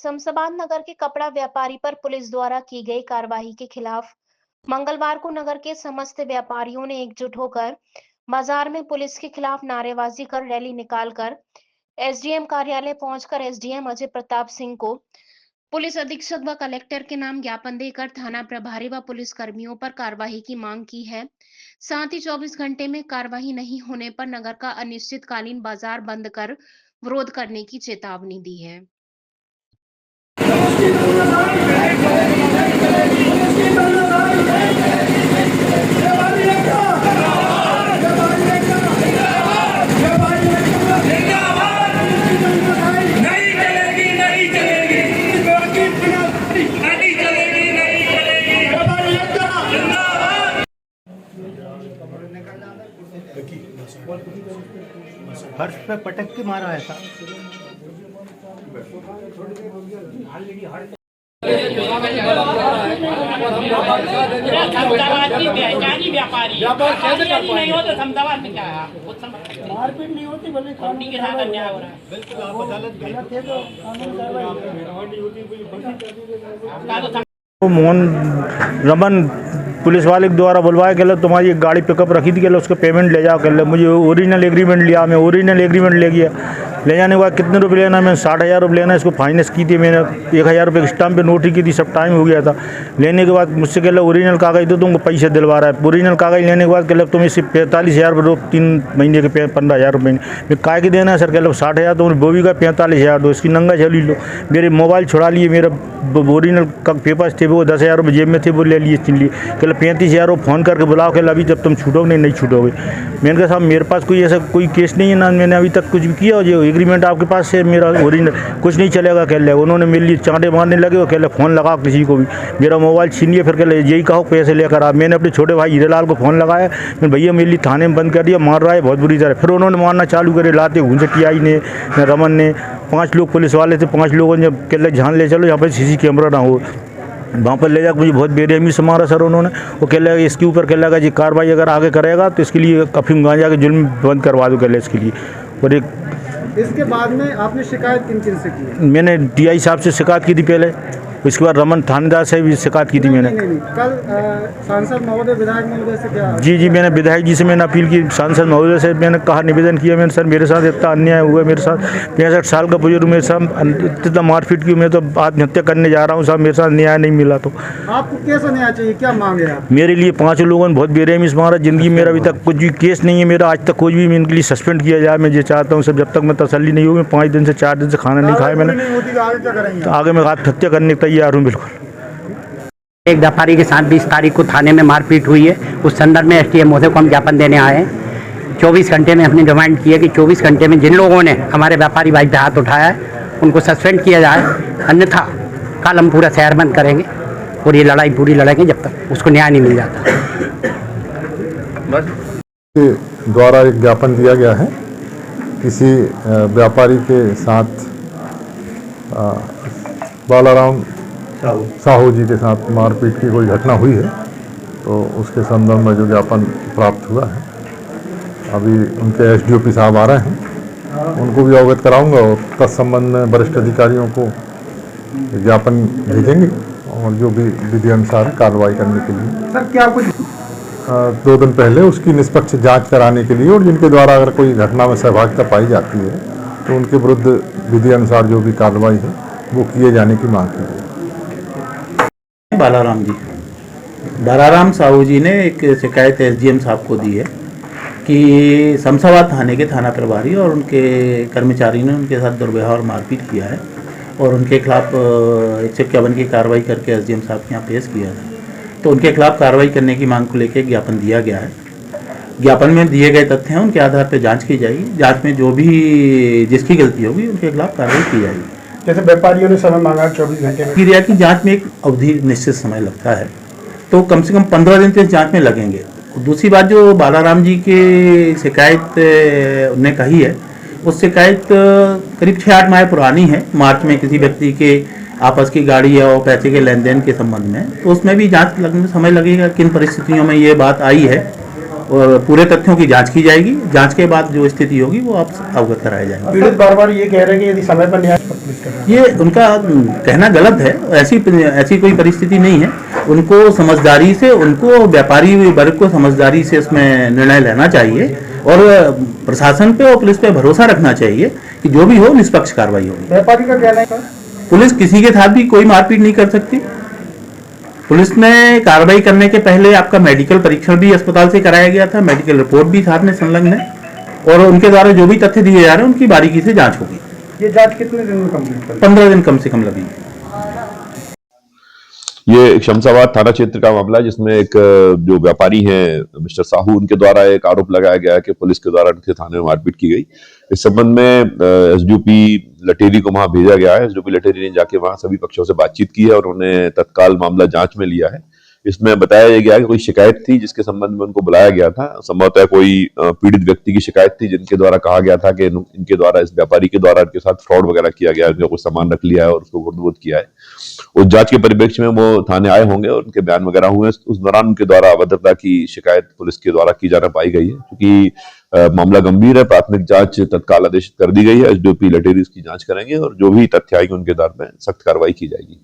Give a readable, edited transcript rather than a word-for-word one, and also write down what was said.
शमशाबाद नगर के कपड़ा व्यापारी पर पुलिस द्वारा की गई कार्रवाई के खिलाफ मंगलवार को नगर के समस्त व्यापारियों ने एकजुट होकर बाजार में पुलिस के खिलाफ नारेबाजी कर रैली निकालकर एसडीएम कार्यालय पहुंचकर एसडीएम अजय प्रताप सिंह को पुलिस अधीक्षक व कलेक्टर के नाम ज्ञापन देकर थाना प्रभारी व पुलिस कर्मियों पर कार्रवाई की मांग की है। साथ ही 24 घंटे में कार्रवाई नहीं होने पर नगर का अनिश्चितकालीन बाजार बंद कर विरोध करने की चेतावनी दी है। फर्श पे पटक के मारा ऐसा। मारपीट नहीं होती, भले कानून के साथ अन्याय हो रहा है। बिल्कुल आप अदालत गलत है तो कानून कार्रवाई। मोहन रमन पुलिस वाले के द्वारा बुलवाया गया, तुम्हारी एक गाड़ी पिकअप रखी थी, उसके पेमेंट ले जाओ कर। मुझे ओरिजिनल एग्रीमेंट लिया, मैं ओरिजिनल एग्रीमेंट ले गया। ले जाने के बाद कितने रुपये लेना, मैंने 60,000 रुपये लेना, इसको फाइनेंस की थी मैंने, 1,000 रुपये स्टाम्प पे नोटरी की थी, सब टाइम हो गया था। लेने के बाद मुझसे कह ओरिजिनल कागज दो, तुमको पैसे दिलवा रहा है। ओरिजिनल कागज लेने के बाद कह तुम इससे 45,000 रुपये 3 महीने के 15,000 रुपये मैं काय के देना है सर। कह 60,000 तो वो भी का 45,000 दो, इसकी नंगा चली लो। मेरे मोबाइल छुड़ा लिए, मेरा ओरिजिनल का पेपर्स थे वो 10,000 रुपये जेब में थे, वो ले लिए छीन लिए। कह 35,000 रुपये फ़ोन करके बुलाओ, कह अभी जब तुम छूटोगे नहीं छूटोगे। मैंने कहा साहब मेरे पास कोई ऐसा कोई केस नहीं है ना, मैंने अभी तक कुछ भी किया हो। जो एग्रीमेंट आपके पास से मेरा ओरिजिनल कुछ नहीं चलेगा। कह ले उन्होंने मेरे लिए चांटे मारने लगे और कह फ़ोन लगाओ किसी को भी, मेरा मोबाइल छीन लिए। फिर कह यही कहो पैसे लेकर आप। मैंने अपने छोटे भाई हीरेलाल को फ़ोन लगाया, मैं भैया मेरे लिए थाने में बंद कर दिया, मार रहा है बहुत बुरी तरह। फिर उन्होंने मारना चालू करे, लाते घूंसे टीआई ने, रमन ने, 5 लोग पुलिस वाले थे। 5 लोगों ने कह जान ले चलो यहाँ पर सीसी कैमरा ना हो, वहाँ पर ले जाकर मुझे बहुत बेरहमी से मारा सर उन्होंने। वो कह लगा इसके ऊपर कह लगा जी कार्रवाई अगर आगे करेगा तो इसके लिए अफीम गांजा के जुल्म बंद करवा दो, कह इसके लिए। और इसके बाद में आपने शिकायत किन किन से की? मैंने टीआई साहब से शिकायत की थी पहले, उसके बाद रमन थानेदार से भी शिकायत की थी मैंने। नहीं। कल सांसद महोदय विधायक महोदय से क्या? जी मैंने विधायक जी से मैंने अपील की, सांसद महोदय से मैंने कहा, निवेदन किया मैंने, सर मेरे साथ इतना अन्याय हुआ, मेरे साथ 65 साल का बुजुर्ग मेरे साथ इतना मारपीट की, मैं तो आत्महत्या करने जा रहा हूँ साहब, मेरे साथ न्याय नहीं मिला। तो आपको कैसा न्याय चाहिए, क्या मांगे आप? मेरे लिए 5 लोगों ने बहुत बेरहमी से मारा। ज़िंदगी मेरा अभी तक कुछ भी केस नहीं है मेरा, आज तक कुछ भी मैं इनके लिए सस्पेंड किया जाए, मैं ये चाहता हूँ। सब जब तक मैं तसल्ली नहीं होगी, 5 दिन से 4 दिन से खाना नहीं खाया मैंने, तो आगे मैं आत्महत्या करने को तैयार हूँ बिल्कुल। एक व्यापारी के साथ 20 तारीख को थाने में मारपीट हुई है, उस संदर्भ में एसडीएम महोदय को हम ज्ञापन देने आए हैं। 24 घंटे में हमने डिमांड की है कि 24 घंटे में जिन लोगों ने हमारे व्यापारी भाई पे हाथ उठाया है उनको सस्पेंड किया जाए, अन्यथा कल हम पूरा शहर बंद करेंगे और ये लड़ाई पूरी लड़ेंगे जब तक उसको न्याय नहीं मिल जाता। द्वारा एक ज्ञापन दिया गया है, किसी व्यापारी के साथ बालाराम साहू जी के साथ मारपीट की कोई घटना हुई है, तो उसके संदर्भ में जो ज्ञापन प्राप्त हुआ है, अभी उनके एसडीओपी साहब आ रहे हैं, उनको भी अवगत कराऊंगा और तत्संबंध में वरिष्ठ अधिकारियों को ज्ञापन भेजेंगे और जो भी विधि अनुसार कार्रवाई करने के लिए। सर क्या कुछ 2 दिन पहले उसकी निष्पक्ष जांच कराने के लिए, और जिनके द्वारा अगर कोई घटना में सहभागिता पाई जाती है तो उनके विरुद्ध विधि अनुसार जो भी कार्रवाई है वो किए जाने की मांग की है। बालाराम साहू जी ने एक शिकायत एसडीएम साहब को दी है कि शमशाबाद थाने के थाना प्रभारी और उनके कर्मचारी ने उनके साथ दुर्व्यवहार और मारपीट किया है और उनके खिलाफ 151 की कार्रवाई करके एसडीएम साहब के यहाँ पेश किया है। तो उनके खिलाफ कार्रवाई करने की मांग को लेकर ज्ञापन दिया गया है। ज्ञापन में दिए गए तथ्य हैं, उनके आधार पर जाँच की जाएगी। जाँच में जो भी जिसकी गलती होगी उनके खिलाफ कार्रवाई की जाएगी। जैसे व्यापारियों ने समय मांगा 24 घंटे में, क्रिया की जांच में एक अवधि निश्चित समय लगता है, तो कम से कम 15 दिन तक जांच में लगेंगे। दूसरी बात जो बालाराम जी की शिकायत ने कही है, उस शिकायत करीब 6-8 माह पुरानी है। मार्च में किसी व्यक्ति के आपस की गाड़ी और पैसे के लेन देन के संबंध में, तो उसमें भी जाँच लगने में समय लगेगा। किन परिस्थितियों में ये बात आई है पूरे तथ्यों की जांच की जाएगी। जांच के बाद जो स्थिति होगी वो आप अवगत कराए जाएंगे। पीड़ित बार बार ये कह रहे हैं कि यदि समय पर न्याय पुलिस का ये उनका कहना गलत है। ऐसी कोई परिस्थिति नहीं है। उनको समझदारी से, उनको व्यापारी वर्ग को समझदारी से इसमें निर्णय लेना चाहिए और प्रशासन पे और पुलिस पे भरोसा रखना चाहिए कि जो भी हो निष्पक्ष कार्रवाई होगी। व्यापारी का कहना है पुलिस किसी के साथ भी कोई मारपीट नहीं कर सकती। पुलिस में कार्रवाई करने के पहले आपका मेडिकल परीक्षण भी अस्पताल से कराया गया था, मेडिकल रिपोर्ट भी साथ में संलग्न है और उनके द्वारा जो भी तथ्य दिए जा रहे हैं उनकी बारीकी से जांच होगी। ये जांच कितने दिन में कंप्लीट करेगी? 15 दिन कम से कम लगेंगे। ये शमशाबाद थाना क्षेत्र का मामला है जिसमें एक जो व्यापारी हैं मिस्टर साहू, उनके द्वारा एक आरोप लगाया गया है कि पुलिस के द्वारा उनके थाने में मारपीट की गई। इस संबंध में एसडीओपी लटेरी को वहां भेजा गया है। एसडीओपी लटेरी ने जाके वहां सभी पक्षों से बातचीत की है और उन्हें तत्काल मामला जांच में लिया है। इसमें बताया गया कि कोई शिकायत थी जिसके संबंध में उनको बुलाया गया था। संभवतः कोई पीड़ित व्यक्ति की शिकायत थी जिनके द्वारा कहा गया था कि इनके द्वारा, इस व्यापारी के द्वारा इनके साथ फ्रॉड वगैरह किया गया, उनका कुछ सामान रख लिया है और उसको गुर्द किया है। उस जांच के परिप्रेक्ष्य में वो थाने आए होंगे और उनके बयान वगैरह हुए। उस दौरान उनके द्वारा अभद्रता की शिकायत पुलिस के द्वारा की जाना पाई गई है। क्योंकि मामला गंभीर है, प्राथमिक जांच तत्काल आदेशित कर दी गई है। एसडीओपी लटेरी इसकी जांच करेंगे और जो भी तथ्य आएंगे उनके आधार में सख्त कार्रवाई की जाएगी।